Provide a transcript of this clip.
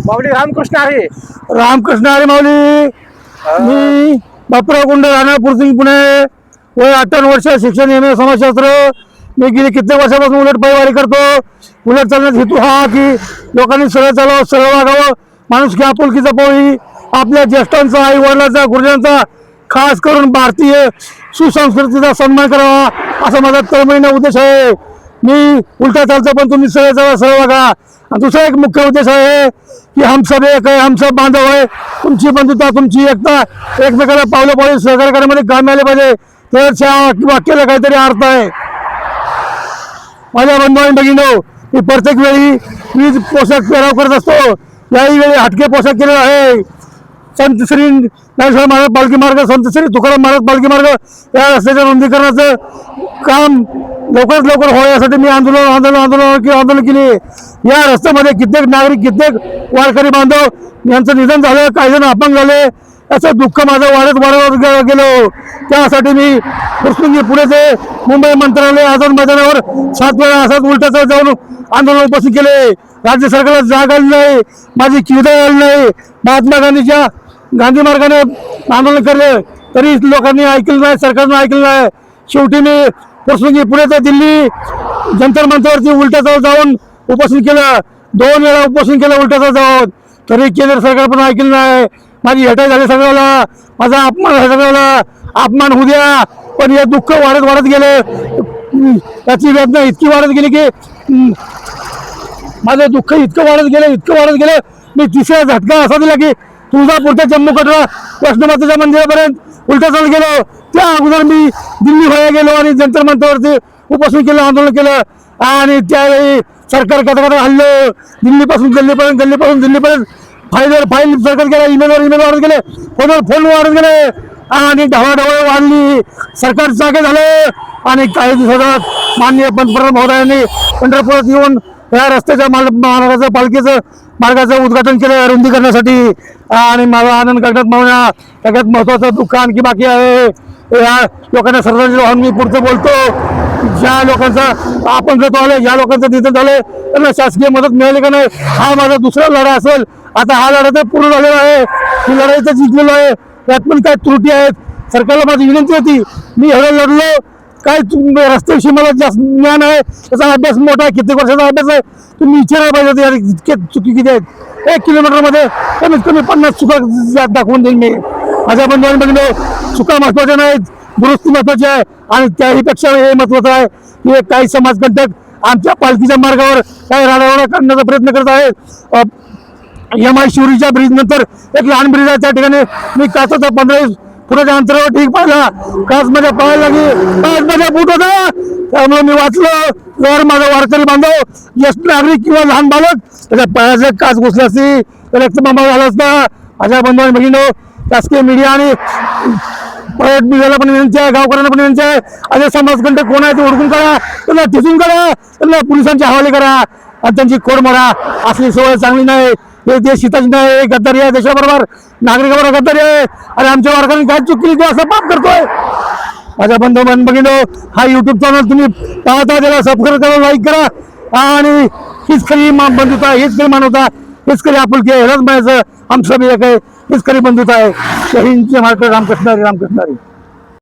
माऊली रामकृष्ण हरी. रामकृष्ण हरी माऊली. मी बापूराव गुंड राहणार पुरसिंग पुणे. वय 58 वर्ष. शिक्षण एम ए समाजशास्त्र. मी गेली कित्येक वर्षापासून उलट पायवारी करतो. उलट चालण्याचा हेतू हा की लोकांनी सरळ चालावं, सरळ वागावं, माणुसकी आपुलकीचा पोळी, आपल्या ज्येष्ठांचा, आई वडिलांचा, गुरुजनांचा, खास करून भारतीय सुसंस्कृतीचा सन्मान करावा असा माझा तळमळीने उद्देश आहे. मी उलटा चालतो पण तुम्ही सरळ चाला, सरळ वागा. आणि दुसरा एक मुख्य उद्देश आहे की हम सब एक आहे, हम सब बांधव आहे. तुमची बंधुता, तुमची एकता, एकमेकाला पावलं पावले सहकार्य करण्यामध्ये काम आले पाहिजे. त्या वाक्याला काहीतरी अर्थ आहे. माझ्या बंधू आणि भगिनींनो, मी प्रत्येक वेळी मी पोशाख पेराव करत असतो. याही वेळी हटके पोशाख केलेला आहे. संत श्री ज्ञानेश्वर महाराज पालखी मार्ग, संत श्री तुकाराम महाराज पालखी मार्ग या रस्त्याच्या रुंदीकरणाचं काम लवकरात लवकर हो यासाठी मी आंदोलन केली. या रस्त्यामध्ये कित्येक नागरिक, कित्येक वारकरी बांधव यांचं निधन झालं, काही जण अपंग झाले. याचं दुःख माझं वाढत गेलो. त्यासाठी मी पुरसिंगी पुणे ते मुंबई मंत्रालय आझाद मैदानावर 7 वेळा असाच उलट्याचा जाऊन आंदोलन उपस्थित केले. राज्य सरकारला जाग आली नाही, माझी किवदा आली नाही. महात्मा गांधीच्या गांधी मार्गाने आंदोलन केले तरी लोकांनी ऐकलं नाही, सरकारनं ऐकलं नाही. शेवटी मी पुरसिंगी पुणे ते दिल्ली जंतर मंतरवरती उलट्याचा जाऊन उपोषण केलं. 2 वेळा उपोषण केलं उलट्याचा जाऊन, तरी केंद्र सरकार पण ऐकलं नाही. माझी हेटाई झाली सगळ्याला, माझा अपमान झाला सगळ्याला. अपमान होऊ द्या, पण हे दुःख वाढत गेलं. त्याची वेदना इतकी वाढत गेली की माझं दुःख इतकं वाढत गेलं. मी तिसरा झटका असा दिला की तुळजापूर ते जम्मू कटरा वैष्णोमातेच्या मंदिरापर्यंत उलटा चालत गेलो. त्या अगोदर मी दिल्ली व्हायला गेलो आणि जंतर मंतरवरती उपोषण केलं, आंदोलन केलं. आणि त्यावेळी सरकार कथा हल्लं. दिल्लीपासून दिल्लीपर्यंत फाईल सरकार गेला, ईमेल वाढत गेले, फोन वाढत गेले आणि ढवळाढवळ वाढली. सरकार जागे झालं. आणि काही दिवसात माननीय पंतप्रधान महोदयांनी पंढरपुरात येऊन या रस्त्याच्या महाराजाच्या पालखीचं मार्गाचं उद्घाटन केलं रुंदीकरणासाठी. आणि माझा आनंद गगनात मावण्या. सगळ्यात महत्वाचं दुःख आणखी बाकी आहे. या लोकांना श्रद्धांजली वाहून मी पुढचं बोलतो. ज्या लोकांचा अपंगत्व आले, ज्या लोकांचं निधन झालं, त्यांना शासकीय मदत मिळाली का नाही, हा माझा दुसरा लढा असेल. आता हा लढा तर पूर्ण झालेला आहे. ही लढाई तर जिंकलेलो आहे. त्यात पण काय त्रुटी आहेत. सरकारला माझी विनंती होती, मी एवढं लढलो, काय रस्त्याविषयी मला जास्त ज्ञान आहे, त्याचा अभ्यास मोठा आहे, कित्येक वर्षाचा अभ्यास आहे. तुम्ही विचारायला पाहिजे होते इतके चुकी किती आहेत. 1 किलोमीटरमध्ये कमीत कमी 50 चुका दाखवून देईन मी. माझ्या बंधूंनी बघितलं, चुका महत्वाच्या नाहीत, दुरुस्ती महत्वाची आहे. आणि त्याहीपेक्षा हे महत्वाचं आहे की काही समाजकंटक आमच्या पालखीच्या मार्गावर काही राडारोडा करण्याचा प्रयत्न करत आहेत. MI शिवरीच्या ब्रिज नंतर एक लहान ब्रिज आहे, त्या ठिकाणी मी काचाचा 15 फुटाच्या अंतरावर ठीक पाहिला. काच माझ्या पाहायला लागली, काच माझ्या फूट होता. त्यामुळे मी वाचलं, जर माझा वारकरी बांधव, ज्येष्ठ नागरिक किंवा लहान बालक त्याच्या पायाचे काच घुसली असती तर रक्तबंबाळ झाला असता. माझ्या बंधू भगिनींनो, शासकीय मीडिया आणि प्रायव्हेट मीडियाला पण विनंती आहे, गावकऱ्यांना पण विनंती आहे, असे समाजकंटक कोण आहे ते ओळखून काढा, त्यांना टिचून काढा, त्यांना पोलिसांच्या हवाले करा आणि त्यांची खोड मारा. असली सवय चांगली नाही. हे देश हिताची नाही, गद्दारी आहे. देशाबरोबर नागरिकाबरोबर गद्दारी आहे. आणि आमच्या वारकऱ्यांनी काय चूक केली तो असं पाप करतोय. माझ्या बंधू भगिनींनो, हा YouTube चॅनल तुम्ही पाहता, त्याला सबस्क्राईब करा, लाईक करा. आणि हीच खरी बंधुता, हीच खरी मानवता, हीच खरी आपुलकी आहे. ह्यालाच म्हणायचं आमचं एक आहे, हीच खरी बंधुता आहे. जय हिंद, जय महाराष्ट्र. रामकृष्ण हरी.